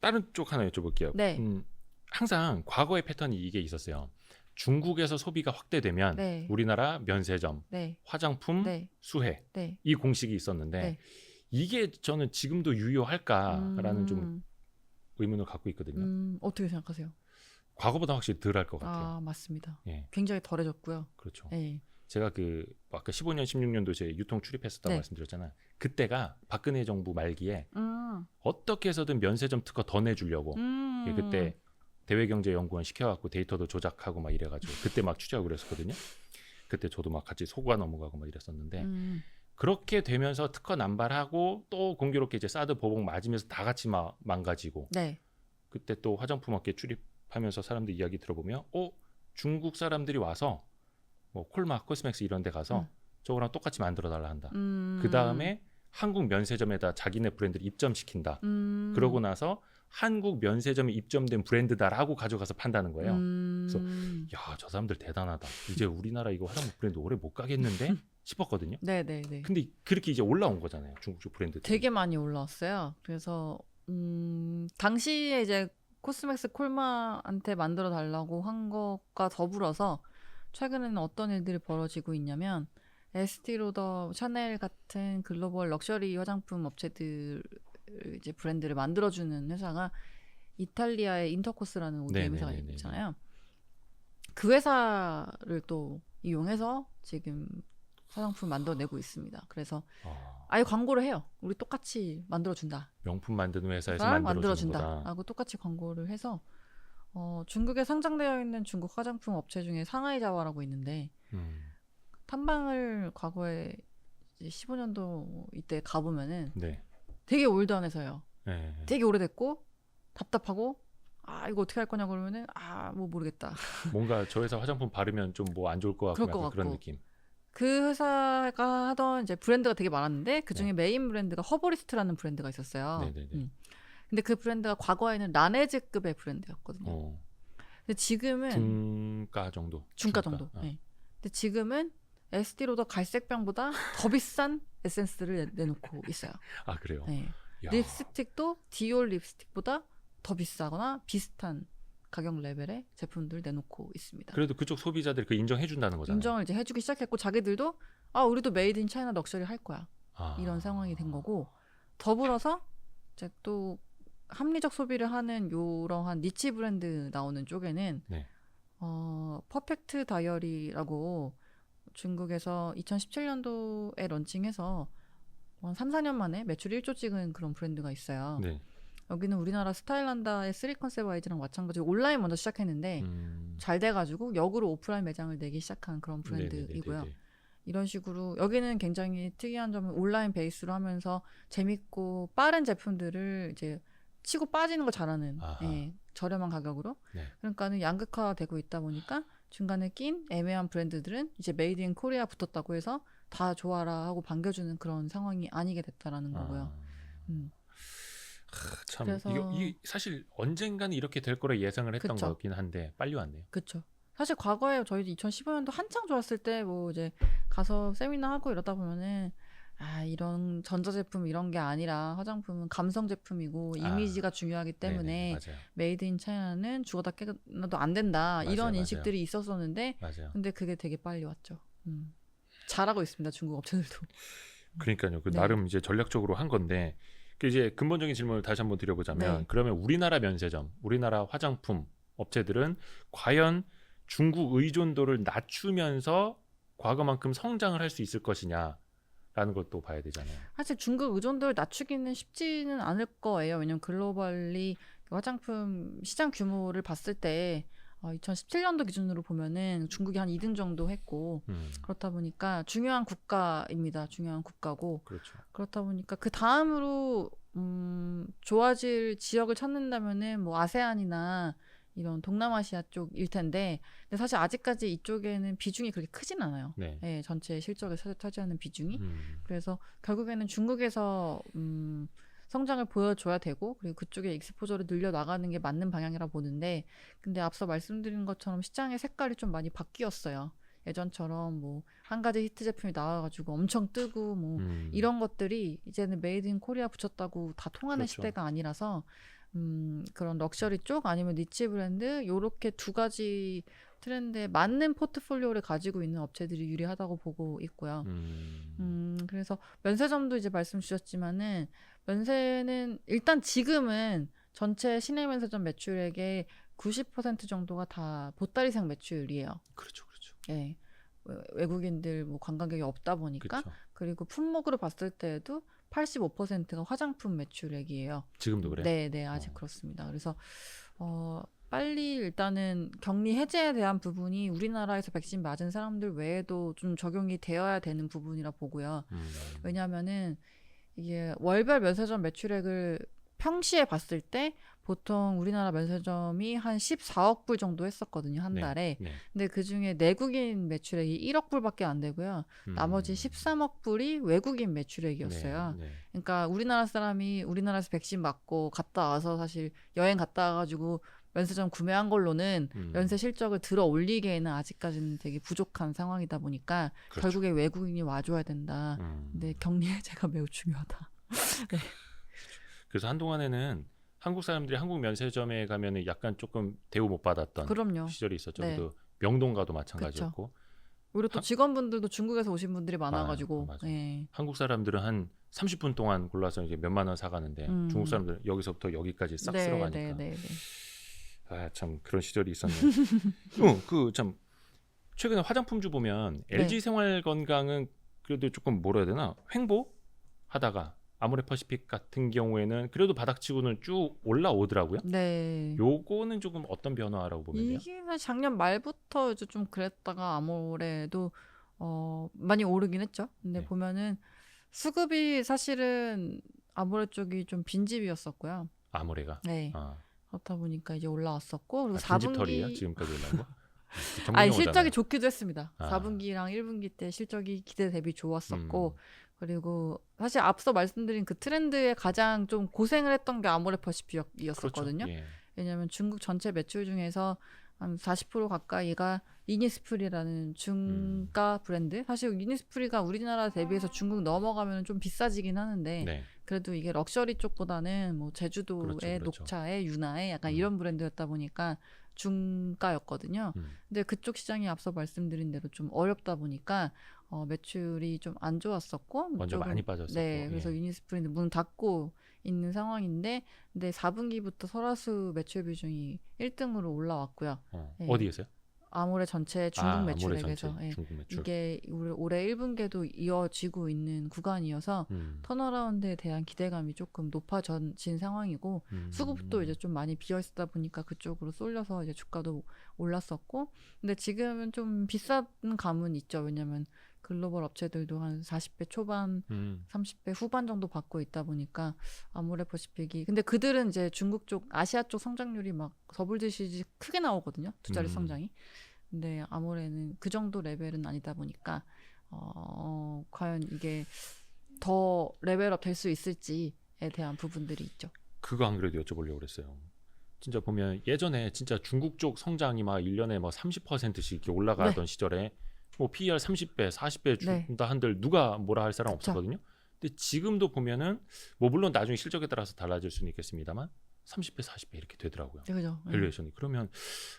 다른 쪽 하나 여쭤볼게요. 네. 항상 과거의 패턴이 이게 있었어요. 중국에서 소비가 확대되면 네. 우리나라 면세점, 네. 화장품, 네. 수혜 네. 이 공식이 있었는데 네. 이게 저는 지금도 유효할까라는 좀 의문을 갖고 있거든요. 어떻게 생각하세요? 과거보다 확실히 덜 할 것 같아요. 아, 맞습니다. 예, 굉장히 덜해졌고요. 그렇죠. 네. 제가 그 아까 15년, 16년도 제 유통 출입했었다고 네. 말씀드렸잖아요. 그때가 박근혜 정부 말기에 음. 어떻게 해서든 면세점 특허 더 내주려고 예, 그때 대외경제연구원 시켜갖고 데이터도 조작하고 막 이래가지고 그때 막 취재하고 그랬었거든요. 그때 저도 막 같이 소가 넘어가고 막 이랬었는데 그렇게 되면서 특허 남발하고 또 공교롭게 이제 사드 보복 맞으면서 다 같이 막 망가지고 네. 그때 또 화장품업계 출입하면서 사람들 이야기 들어보면 중국 사람들이 와서 뭐 콜마, 코스맥스 이런 데 가서 저거랑 똑같이 만들어 달라 한다. 그 다음에 한국 면세점에다 자기네 브랜드를 입점시킨다. 그러고 나서 한국 면세점에 입점된 브랜드다라고 가져가서 판다는 거예요. 그래서 야, 저 사람들 대단하다. 이제 우리나라 이거 화장품 브랜드 오래 못 가겠는데 싶었거든요. 네네네. 근데 그렇게 이제 올라온 거잖아요. 중국 쪽 브랜드. 되게 많이 올라왔어요. 그래서 당시에 이제 코스맥스 콜마한테 만들어 달라고 한 것과 더불어서 최근에는 어떤 일들이 벌어지고 있냐면 에스티로더, 샤넬 같은 글로벌 럭셔리 화장품 업체들 이제 브랜드를 만들어주는 회사가 이탈리아의 인터코스라는 ODM 회사가 네네네네. 있잖아요. 그 회사를 또 이용해서 지금 화장품 만들어내고 있습니다. 그래서 아예 광고를 해요. 우리 똑같이 만들어준다. 명품 만드는 회사에서 만들어준다. 만들어주는구나. 하고 똑같이 광고를 해서 중국에 상장되어 있는 중국 화장품 업체 중에 상하이자와라고 있는데 탐방을 과거에 15년도 이때 가보면은 네. 되게 올드한해서요. 네. 되게 오래됐고 답답하고 이거 어떻게 할 거냐 그러면은 뭐 모르겠다. 뭔가 저 회사 화장품 바르면 좀 뭐 안 좋을 것 같고 그럴 것 약간 그런 같고. 느낌. 그 회사가 하던 이제 브랜드가 되게 많았는데 그 중에 메인 브랜드가 허버리스트라는 브랜드가 있었어요. 네네네. 근데 그 브랜드가 과거에는 라네즈급의 브랜드였거든요. 근데 지금은 중가 정도. 중가 정도. 네. 근데 지금은 에스티로더 갈색병보다 더 비싼 에센스를 내놓고 있어요. 아, 그래요? 네. 야. 립스틱도 디올 립스틱보다 더 비싸거나 비슷한 가격 레벨의 제품들을 내놓고 있습니다. 그래도 그쪽 소비자들이 그 인정해 준다는 거잖아요. 인정을 이제 해주기 시작했고 자기들도 우리도 메이드 인 차이나 럭셔리 할 거야. 이런 상황이 된 거고 더불어서 이제 또 합리적 소비를 하는 이러한 니치 브랜드 나오는 쪽에는 네. 퍼펙트 다이어리라고 중국에서 2017년도에 런칭해서 한 3, 4년 만에 매출 1조 찍은 그런 브랜드가 있어요. 네. 여기는 우리나라 스타일란다의 3컨셉 아이즈랑 마찬가지로 온라인 먼저 시작했는데 잘 돼가지고 역으로 오프라인 매장을 내기 시작한 그런 브랜드이고요. 네네네네네. 이런 식으로 여기는 굉장히 특이한 점은 온라인 베이스로 하면서 재밌고 빠른 제품들을 이제 치고 빠지는 걸 잘하는 저렴한 가격으로 네. 그러니까는 양극화되고 있다 보니까 중간에 낀 애매한 브랜드들은 이제 메이드 인 코리아 붙었다고 해서 다 좋아라 하고 반겨주는 그런 상황이 아니게 됐다라는 거고요. 참 그래서 이게 사실 언젠가는 이렇게 될 거라 예상을 했던 그쵸. 거긴 한데 빨리 왔네요. 그렇죠. 사실 과거에 저희도 2015년도 한창 좋았을 때 뭐 이제 가서 세미나 하고 이러다 보면은 이런 전자제품 이런 게 아니라 화장품은 감성 제품이고 이미지가 중요하기 때문에 맞아요. 메이드 인 차이나는 죽어다 깨어나도 안 된다. 이런 인식들이 있었었는데 맞아요. 근데 그게 되게 빨리 왔죠. 잘하고 있습니다. 중국 업체들도. 그러니까요. 네. 나름 이제 전략적으로 한 건데 그 이제 근본적인 질문을 다시 한번 드려보자면 네. 그러면 우리나라 면세점, 우리나라 화장품 업체들은 과연 중국 의존도를 낮추면서 과거만큼 성장을 할 수 있을 것이냐라는 것도 봐야 되잖아요. 사실 중국 의존도를 낮추기는 쉽지는 않을 거예요. 왜냐면 글로벌리 화장품 시장 규모를 봤을 때 2017년도 기준으로 보면은 중국이 한 2등 정도 했고 그렇다 보니까 중요한 국가입니다. 중요한 국가고 그렇죠. 그렇다 보니까 그 다음으로 좋아질 지역을 찾는다면은 뭐 아세안이나 이런 동남아시아 쪽일 텐데 근데 사실 아직까지 이쪽에는 비중이 그렇게 크진 않아요. 네. 전체 실적을 차지하는 비중이. 그래서 결국에는 중국에서 성장을 보여줘야 되고 그리고 그쪽에 익스포저를 늘려나가는 게 맞는 방향이라 보는데 근데 앞서 말씀드린 것처럼 시장의 색깔이 좀 많이 바뀌었어요. 예전처럼 뭐 한 가지 히트 제품이 나와가지고 엄청 뜨고 뭐 이런 것들이 이제는 메이드 인 코리아 붙였다고 다 통하는 그렇죠. 시대가 아니라서 그런 럭셔리 쪽 아니면 니치 브랜드 요렇게 두 가지 트렌드에 맞는 포트폴리오를 가지고 있는 업체들이 유리하다고 보고 있고요. 그래서 면세점도 이제 말씀 주셨지만은 면세는 일단 지금은 전체 시내 면세점 매출액의 90% 정도가 다 보따리상 매출이에요. 그렇죠, 그렇죠. 예. 외국인들 뭐 관광객이 없다 보니까 그렇죠. 그리고 품목으로 봤을 때에도 85%가 화장품 매출액이에요. 지금도 그래? 네, 네, 아직 그렇습니다. 그래서 빨리 일단은 격리 해제에 대한 부분이 우리나라에서 백신 맞은 사람들 외에도 좀 적용이 되어야 되는 부분이라 보고요. 왜냐하면은 이게 월별 면세점 매출액을 평시에 봤을 때 보통 우리나라 면세점이 한 14억 불 정도 했었거든요, 한 네, 달에. 네. 근데 그중에 내국인 매출액이 1억 불밖에 안 되고요. 나머지 13억 불이 외국인 매출액이었어요. 네, 네. 그러니까 우리나라 사람이 우리나라에서 백신 맞고 갔다 와서 사실 여행 갔다 와가지고 면세점 구매한 걸로는 면세 실적을 들어 올리기에는 아직까지는 되게 부족한 상황이다 보니까 그렇죠. 결국에 외국인이 와줘야 된다. 근데 격리 해제가 매우 중요하다. 네. 그래서 한동안에는 한국 사람들이 한국 면세점에 가면은 약간 조금 대우 못 받았던 그럼요. 시절이 있었죠. 네. 또 명동가도 마찬가지였고. 오히려 또 직원분들도 중국에서 오신 분들이 많아가지고. 맞아요. 네. 한국 사람들은 한 30분 동안 골라서 이제 몇만 원 사가는데 중국 사람들은 여기서부터 여기까지 싹 쓸어가니까. 네. 참 그런 시절이 있었네요. 그 참 최근에 화장품주 보면 LG 생활건강은 그래도 조금 뭐라 해야 되나 횡보하다가 아모레퍼시픽 같은 경우에는 그래도 바닥치고는 쭉 올라오더라고요. 네. 요거는 조금 어떤 변화라고 보면 돼요? 이게 사실 작년 말부터 이제 좀 그랬다가 아모레도 많이 오르긴 했죠. 근데 네. 보면은 수급이 사실은 아모레 쪽이 좀 빈집이었었고요. 아모레가. 네. 그렇다 보니까 이제 올라왔었고 그리고 빈집털이에요? 4분기 지금까지 올라온 거? 아니 실적이 좋기도 했습니다. 아. 4분기랑 1분기 때 실적이 기대 대비 좋았었고 그리고 사실 앞서 말씀드린 그 트렌드에 가장 좀 고생을 했던 게 아모레퍼시픽이었었거든요. 그렇죠. 예. 왜냐하면 중국 전체 매출 중에서 한 40% 가까이가 이니스프리라는 중가 브랜드. 사실 이니스프리가 우리나라 대비해서 중국 넘어가면 좀 비싸지긴 하는데 네. 그래도 이게 럭셔리 쪽보다는 뭐 제주도의 그렇죠. 녹차에 유나에 약간 이런 브랜드였다 보니까 중가였거든요. 근데 그쪽 시장이 앞서 말씀드린 대로 좀 어렵다 보니까 매출이 좀 안 좋았었고 먼저 이쪽은- 많이 빠졌었고. 네, 그래서 예. 유니스프리는 문 닫고 있는 상황인데 근데 4분기부터 설화수 매출 비중이 1등으로 올라왔고요. 네. 어디에서요? 아모레 전체 중국 아모레 매출액에서 전체 예. 중국 매출. 이게 올해 1분기에도 이어지고 있는 구간이어서 턴어라운드에 대한 기대감이 조금 높아진 상황이고 수급도 이제 좀 많이 비어 있다 보니까 그쪽으로 쏠려서 이제 주가도 올랐었고 근데 지금은 좀 비싼 감은 있죠. 왜냐면 글로벌 업체들도 한 40배 초반, 30배 후반 정도 받고 있다 보니까 아모레퍼시픽이 근데 그들은 이제 중국 쪽, 아시아 쪽 성장률이 막 더블디시지 크게 나오거든요. 두 자리 성장이. 근데 아모레는 그 정도 레벨은 아니다 보니까 과연 이게 더 레벨업 될 수 있을지에 대한 부분들이 있죠. 그거 안 그래도 여쭤보려고 그랬어요. 진짜 보면 예전에 진짜 중국 쪽 성장이 막 1년에 뭐 30%씩 이렇게 올라가던 시절에 뭐 PER 30배, 40배 준다 한들 누가 뭐라 할 사람 그쵸. 없었거든요. 근데 지금도 보면은 뭐 물론 나중에 실적에 따라서 달라질 수는 있겠습니다만 30배, 40배 이렇게 되더라고요. 그죠. 밸류에이션이. 그러면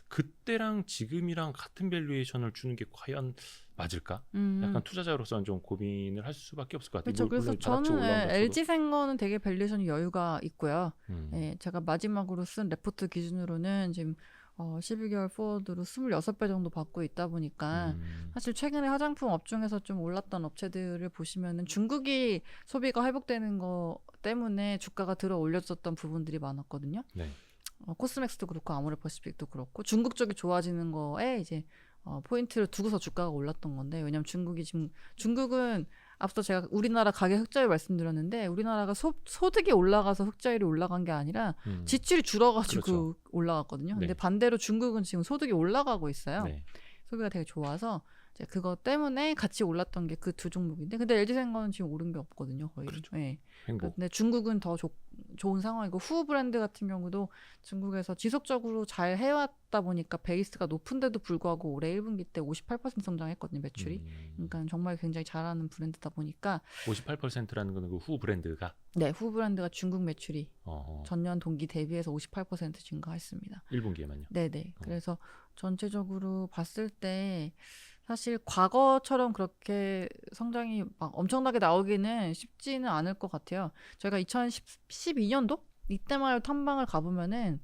그때랑 지금이랑 같은 밸류에이션을 주는 게 과연 맞을까? 약간 투자자로서는 좀 고민을 할 수밖에 없을 것 같아요. 그렇죠. 그래서 저는 LG 생거는 되게 밸류에이션이 여유가 있고요. 예, 제가 마지막으로 쓴 레포트 기준으로는 지금 12개월 포워드로 26배 정도 받고 있다 보니까 사실 최근에 화장품 업종에서 좀 올랐던 업체들을 보시면은 중국이 소비가 회복되는 거 때문에 주가가 들어 올려졌던 부분들이 많았거든요. 네. 코스맥스도 그렇고 아모레퍼시픽도 그렇고 중국 쪽이 좋아지는 거에 이제 포인트를 두고서 주가가 올랐던 건데 왜냐면 중국은 앞서 제가 우리나라 가계 흑자율 말씀드렸는데 우리나라가 소득이 올라가서 흑자율이 올라간 게 아니라 지출이 줄어가지고 그렇죠. 올라갔거든요. 근데 네. 반대로 중국은 지금 소득이 올라가고 있어요. 네. 소비가 되게 좋아서 이제 그것 때문에 같이 올랐던 게 그 두 종목인데 근데 LG생명은 지금 오른 게 없거든요 거의. 그렇죠. 네. 행복. 근데 중국은 더 좋은 상황이고 후 브랜드 같은 경우도 중국에서 지속적으로 잘 해왔다 보니까 베이스가 높은데도 불구하고 올해 1분기 때 58% 성장했거든요 매출이. 그러니까 정말 굉장히 잘하는 브랜드다 보니까 58%라는 거는 그 후 브랜드가 네, 후 브랜드가 중국 매출이 어, 전년 동기 대비해서 58% 증가했습니다. 1분기에만요. 네네. 그래서 전체적으로 봤을 때 사실 과거처럼 그렇게 성장이 막 엄청나게 나오기는 쉽지는 않을 것 같아요. 저희가 2012년도 이때만 해도 탐방을 가보면은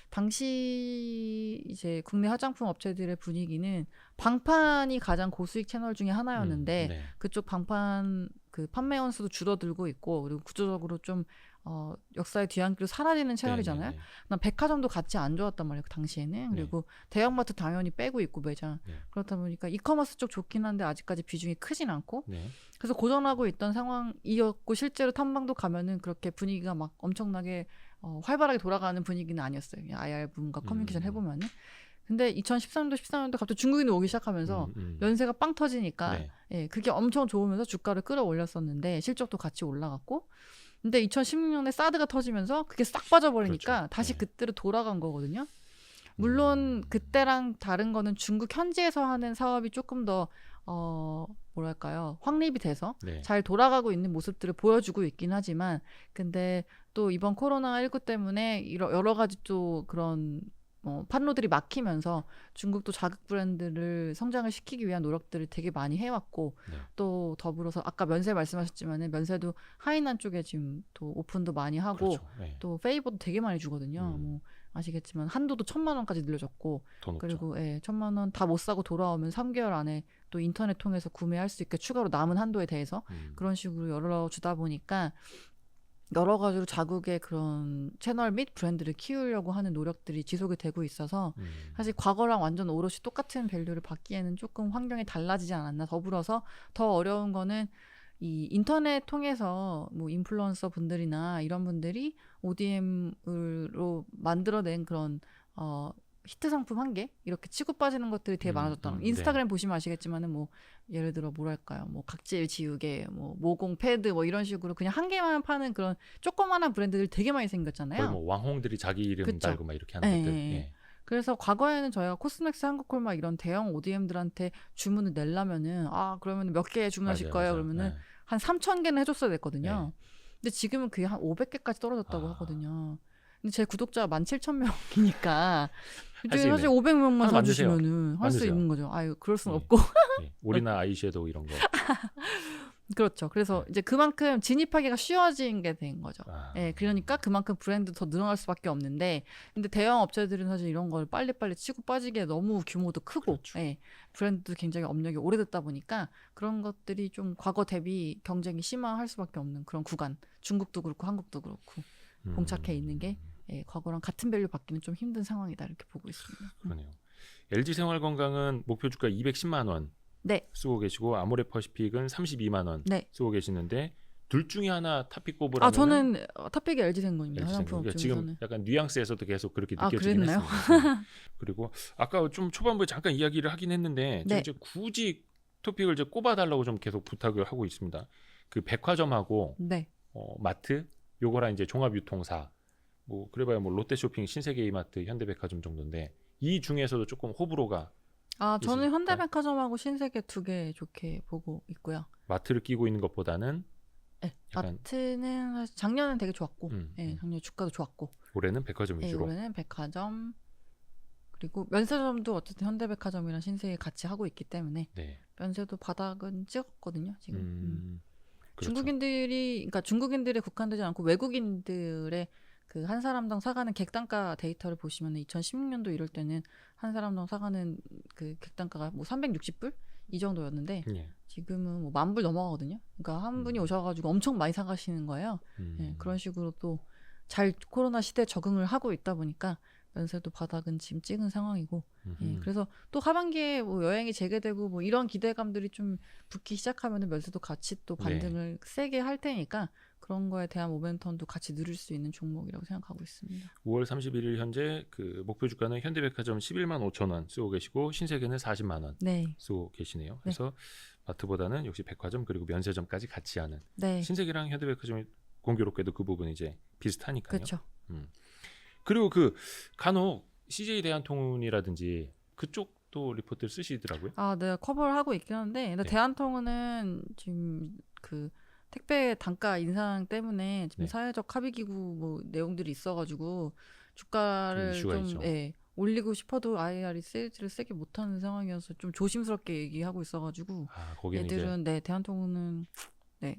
당시 이제 국내 화장품 업체들의 분위기는 방판이 가장 고수익 채널 중에 하나였는데 네. 그쪽 방판 그 판매원 수도 줄어들고 있고 그리고 구조적으로 좀 역사의 뒤안길로 사라지는 채널이잖아요. 네, 네, 난 백화점도 같이 안 좋았단 말이에요. 그 당시에는. 그리고 대형마트 당연히 빼고 있고 매장. 네. 그렇다 보니까 이커머스 쪽 좋긴 한데 아직까지 비중이 크진 않고 네. 그래서 고전하고 있던 상황이었고 실제로 탐방도 가면은 그렇게 분위기가 막 엄청나게 활발하게 돌아가는 분위기는 아니었어요. IR 부문과 커뮤니케이션 해보면은. 근데 2013년도 14년도 갑자기 중국인이 오기 시작하면서 연세가 빵 터지니까 네. 예, 그게 엄청 좋으면서 주가를 끌어올렸었는데 실적도 같이 올라갔고 근데 2016년에 사드가 터지면서 그게 싹 빠져버리니까 그렇죠. 다시 네. 그때로 돌아간 거거든요. 물론 그때랑 다른 거는 중국 현지에서 하는 사업이 조금 더 뭐랄까요 확립이 돼서 네. 잘 돌아가고 있는 모습들을 보여주고 있긴 하지만 근데 또 이번 코로나19 때문에 여러 가지 또 그런 판로들이 막히면서 중국도 자국 브랜드를 성장을 시키기 위한 노력들을 되게 많이 해왔고 네. 또 더불어서 아까 면세 말씀하셨지만은 면세도 하이난 쪽에 지금 또 오픈도 많이 하고 그렇죠. 네. 또 페이버도 되게 많이 주거든요. 뭐 아시겠지만 한도도 1,000만 원까지 늘려줬고 더 높죠. 그리고 1,000만 원 다 못 사고 돌아오면 3개월 안에 또 인터넷 통해서 구매할 수 있게 추가로 남은 한도에 대해서 그런 식으로 열어주다 보니까 여러 가지로 자국의 그런 채널 및 브랜드를 키우려고 하는 노력들이 지속이 되고 있어서 사실 과거랑 완전 오롯이 똑같은 밸류를 받기에는 조금 환경이 달라지지 않았나. 더불어서 더 어려운 거는 이 인터넷 통해서 뭐 인플루언서 분들이나 이런 분들이 ODM으로 만들어낸 그런 히트 상품 한 개 이렇게 치고 빠지는 것들이 되게 많아졌다는 거. 인스타그램 보시면 아시겠지만은 뭐 예를 들어 뭐랄까요 뭐 각질 지우개 뭐 모공 패드 뭐 이런 식으로 그냥 한 개만 파는 그런 조그마한 브랜드들 되게 많이 생겼잖아요. 거의 뭐 왕홍들이 자기 이름 그쵸? 달고 막 이렇게 하는 것들. 예. 그래서 과거에는 저희가 코스맥스 한국콜마 이런 대형 ODM들한테 주문을 내려면은 그러면 몇 개 주문하실 거예요? 그러면은 네. 한 3,000개는 해줬어야 됐거든요. 근데 지금은 그게 한 500개까지 떨어졌다고 하거든요. 근데 제 구독자가 17,000명이니까 수 사실 있네. 500명만 하나 사주시면은 할 수 만드세요. 있는 거죠. 그럴 순 예. 없고. 예. 올리나 아이섀도우 이런 거. 그렇죠. 그래서 이제 그만큼 진입하기가 쉬워진 게 된 거죠. 아. 예, 그러니까 그만큼 브랜드 더 늘어날 수밖에 없는데, 근데 대형 업체들은 사실 이런 걸 빨리빨리 치고 빠지기에 너무 규모도 크고, 그렇죠. 예, 브랜드도 굉장히 업력이 오래됐다 보니까 그런 것들이 좀 과거 대비 경쟁이 심화할 수밖에 없는 그런 구간. 중국도 그렇고 한국도 그렇고 봉착해 있는 게 과거랑 같은 밸류 받기는 좀 힘든 상황이다 이렇게 보고 있습니다. 그러네요. LG생활건강은 목표 주가 210만 원 네. 쓰고 계시고 아모레퍼시픽은 32만 원 네. 쓰고 계시는데 둘 중에 하나 탑픽 꼽으라면 저는 탑픽이 LG생명입니다. 화장품 그러니까 업종에서는. 지금 약간 뉘앙스에서도 계속 그렇게 느껴지긴 그랬나요? 했습니다. 그리고 아까 좀 초반부에 잠깐 이야기를 하긴 했는데 네. 이제 굳이 토픽을 이제 꼽아달라고 좀 계속 부탁을 하고 있습니다. 그 백화점하고 네. 마트 요거랑 이제 종합유통사 뭐 그래봐야 뭐 롯데쇼핑, 신세계이마트, 현대백화점 정도인데 이 중에서도 조금 호불호가 저는 있을까요? 현대백화점하고 신세계 두 개 좋게 보고 있고요. 마트를 끼고 있는 것보다는 네, 약간- 마트는 사실 작년은 되게 좋았고, 작년 주가도 좋았고, 올해는 백화점 위주로. 올해는 백화점 그리고 면세점도 어쨌든 현대백화점이랑 신세계 같이 하고 있기 때문에 네. 면세도 바닥은 찍었거든요 지금. 그렇죠. 그러니까 중국인들에 국한되지 않고 외국인들의 그 한 사람당 사가는 객단가 데이터를 보시면 2016년도 이럴 때는 한 사람당 사가는 그 객단가가 뭐 360불 이 정도였는데 예. 지금은 뭐 10,000불 넘어가거든요. 그러니까 한 분이 오셔가지고 엄청 많이 사가시는 거예요. 그런 식으로 또 잘 코로나 시대에 적응을 하고 있다 보니까 면세도 바닥은 지금 찍은 상황이고 음흠. 그래서 또 하반기에 뭐 여행이 재개되고 뭐 이런 기대감들이 좀 붙기 시작하면 면세도 같이 또 반등을 세게 할 테니까 그런 거에 대한 모멘텀도 같이 누릴 수 있는 종목이라고 생각하고 있습니다. 5월 31일 현재 그 목표 주가는 현대백화점 11만 5천 원 쓰고 계시고 신세계는 40만 원 네. 쓰고 계시네요. 그래서 마트보다는 역시 백화점 그리고 면세점까지 같이 하는 네. 신세계랑 현대백화점이 공교롭게도 그 부분 이제 비슷하니까요. 그렇죠. 그리고 그 간혹 CJ 대한통운이라든지 그쪽도 리포트를 쓰시더라고요. 아, 네, 커버를 하고 있긴 한데, 근데 네. 대한통운은 지금 그 택배 단가 인상 때문에 지금 네. 사회적 합의 기구 뭐 내용들이 있어가지고 주가를 좀 이슈가 좀 있죠. 올리고 싶어도 IR이 세일즈를 세게 못하는 상황이어서 좀 조심스럽게 얘기하고 있어가지고 거기는 이제 얘들은 대한통운은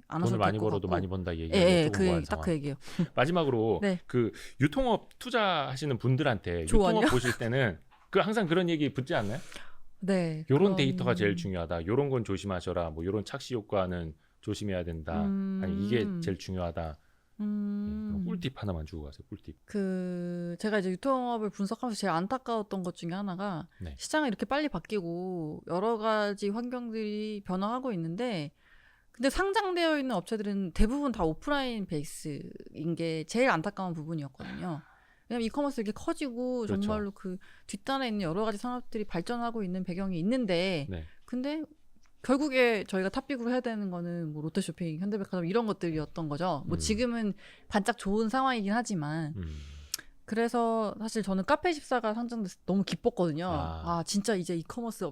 안 돈을 하셔도 많이 될 것 벌어도 같고. 많이 번다 이 얘기가 조금 뭐한 딱 그 상황. 얘기예요. 마지막으로 네. 그 유통업 투자하시는 분들한테 조언이요? 유통업 보실 때는 그 항상 그런 얘기 붙지 않나요? 네. 요런 그런- 데이터가 제일 중요하다. 요런 건 조심하셔라. 뭐 요런 착시 효과는 조심해야 된다. 아니 이게 제일 중요하다. 그럼 꿀팁 하나만 주고 가세요. 꿀팁. 제가 이제 유통업을 분석하면서 제일 안타까웠던 것 중에 하나가 네. 시장이 이렇게 빨리 바뀌고 여러 가지 환경들이 변화하고 있는데 근데 상장되어 있는 업체들은 대부분 다 오프라인 베이스인 게 제일 안타까운 부분이었거든요. 왜냐면 이커머스 이렇게 커지고 그렇죠. 정말로 그 뒷단에 있는 여러 가지 산업들이 발전하고 있는 배경이 있는데 네. 근데 결국에 저희가 탑픽으로 해야 되는 거는 뭐 롯데쇼핑, 현대백화점 이런 것들이었던 거죠. 뭐 지금은 반짝 좋은 상황이긴 하지만 그래서 사실 저는 카페14가 상장돼서 너무 기뻤거든요. 진짜 이제 이커머스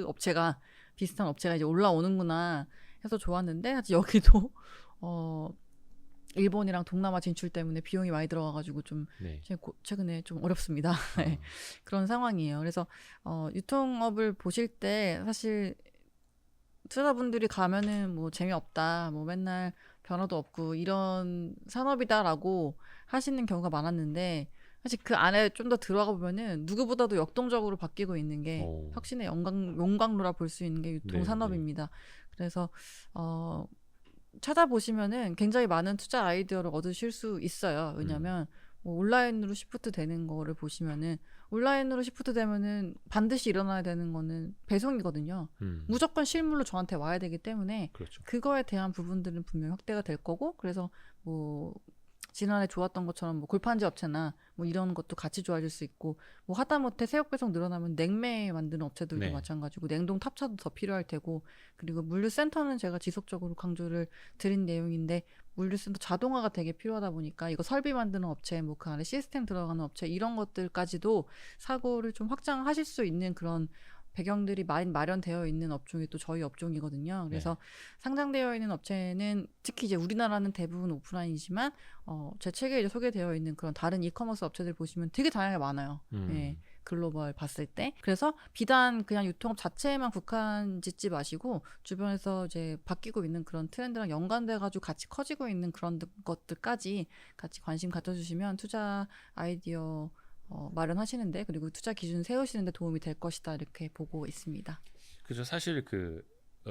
업체가 비슷한 업체가 이제 올라오는구나 해서 좋았는데 사실 여기도 일본이랑 동남아 진출 때문에 비용이 많이 들어가가지고 좀 네. 최근에 좀 어렵습니다. 그런 상황이에요. 그래서 유통업을 보실 때 사실 투자분들이 가면은 뭐 재미없다, 뭐 맨날 변화도 없고 이런 산업이다라고 하시는 경우가 많았는데 사실 그 안에 좀 더 들어가 보면은 누구보다도 역동적으로 바뀌고 있는 게 혁신의 용광로라 볼 수 있는 게 유통 산업입니다. 그래서 찾아보시면은 굉장히 많은 투자 아이디어를 얻으실 수 있어요. 왜냐하면 뭐 온라인으로 시프트 되는 거를 보시면은 온라인으로 시프트 되면은 반드시 일어나야 되는 거는 배송이거든요. 무조건 실물로 저한테 와야 되기 때문에 그렇죠. 그거에 대한 부분들은 분명 확대가 될 거고 그래서 뭐 지난해 좋았던 것처럼 뭐 골판지 업체나 뭐 이런 것도 같이 좋아질 수 있고 뭐 하다못해 새벽 배송 늘어나면 냉매 만드는 업체들도 네. 마찬가지고 냉동 탑차도 더 필요할 테고 그리고 물류센터는 제가 지속적으로 강조를 드린 내용인데 물류센터 자동화가 되게 필요하다 보니까 이거 설비 만드는 업체 뭐 그 안에 시스템 들어가는 업체 이런 것들까지도 사고를 좀 확장하실 수 있는 그런 배경들이 많이 마련되어 있는 업종이 또 저희 업종이거든요. 그래서 상장되어 있는 업체는 특히 이제 우리나라는 대부분 오프라인이지만 제 책에 이제 소개되어 있는 그런 다른 이커머스 업체들 보시면 되게 다양하게 많아요. 글로벌 봤을 때. 그래서 비단 그냥 유통업 자체에만 국한 짓지 마시고 주변에서 이제 바뀌고 있는 그런 트렌드랑 연관돼 가지고 같이 커지고 있는 그런 것들까지 같이 관심 가져주시면 투자 아이디어 마련하시는데 그리고 투자 기준 세우시는데 도움이 될 것이다 이렇게 보고 있습니다. 그래서 사실 그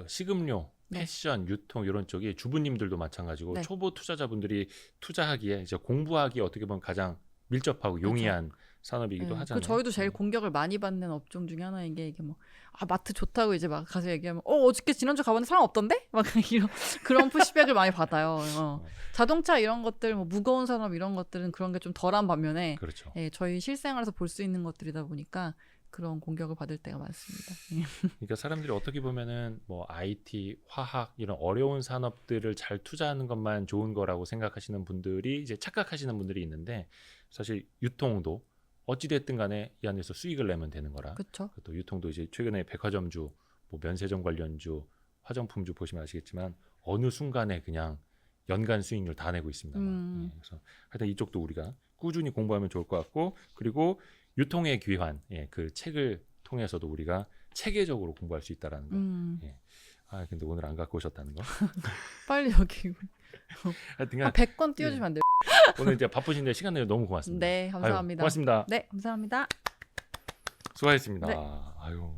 식음료, 패션, 유통 이런 쪽이 주부님들도 마찬가지고 초보 투자자분들이 투자하기에 이제 공부하기에 어떻게 보면 가장 밀접하고 용이한 산업이기도 하잖아요. 저희도 제일 공격을 많이 받는 업종 중에 하나인 게 이게 뭐 마트 좋다고 이제 막 가서 얘기하면 어저께 지난주 가봤는데 사람 없던데? 막 이런 그런 푸시백을 많이 받아요. 자동차 이런 것들 뭐 무거운 산업 이런 것들은 그런 게 좀 덜한 반면에 그렇죠. 저희 실생활에서 볼 수 있는 것들이다 보니까 그런 공격을 받을 때가 많습니다. 그러니까 사람들이 어떻게 보면은 뭐 IT, 화학 이런 어려운 산업들을 잘 투자하는 것만 좋은 거라고 생각하시는 분들이 이제 착각하시는 분들이 있는데 사실 유통도 어찌됐든 간에 이 안에서 수익을 내면 되는 거라. 그렇죠. 또 유통도 이제 최근에 백화점주, 뭐 면세점 관련주, 화장품주 보시면 아시겠지만 어느 순간에 그냥 연간 수익률 다 내고 있습니다. 그래서 하여튼 이쪽도 우리가 꾸준히 공부하면 좋을 것 같고 그리고 유통의 귀환 그 책을 통해서도 우리가 체계적으로 공부할 수 있다라는 거. 근데 오늘 안 갖고 오셨다는 거. 빨리 여기 하여튼 100권 띄워주면 안 돼요? 오늘 이제 바쁘신데 시간 내서 너무 고맙습니다. 네, 감사합니다. 고맙습니다. 네, 감사합니다. 수고하셨습니다. 네. 아유.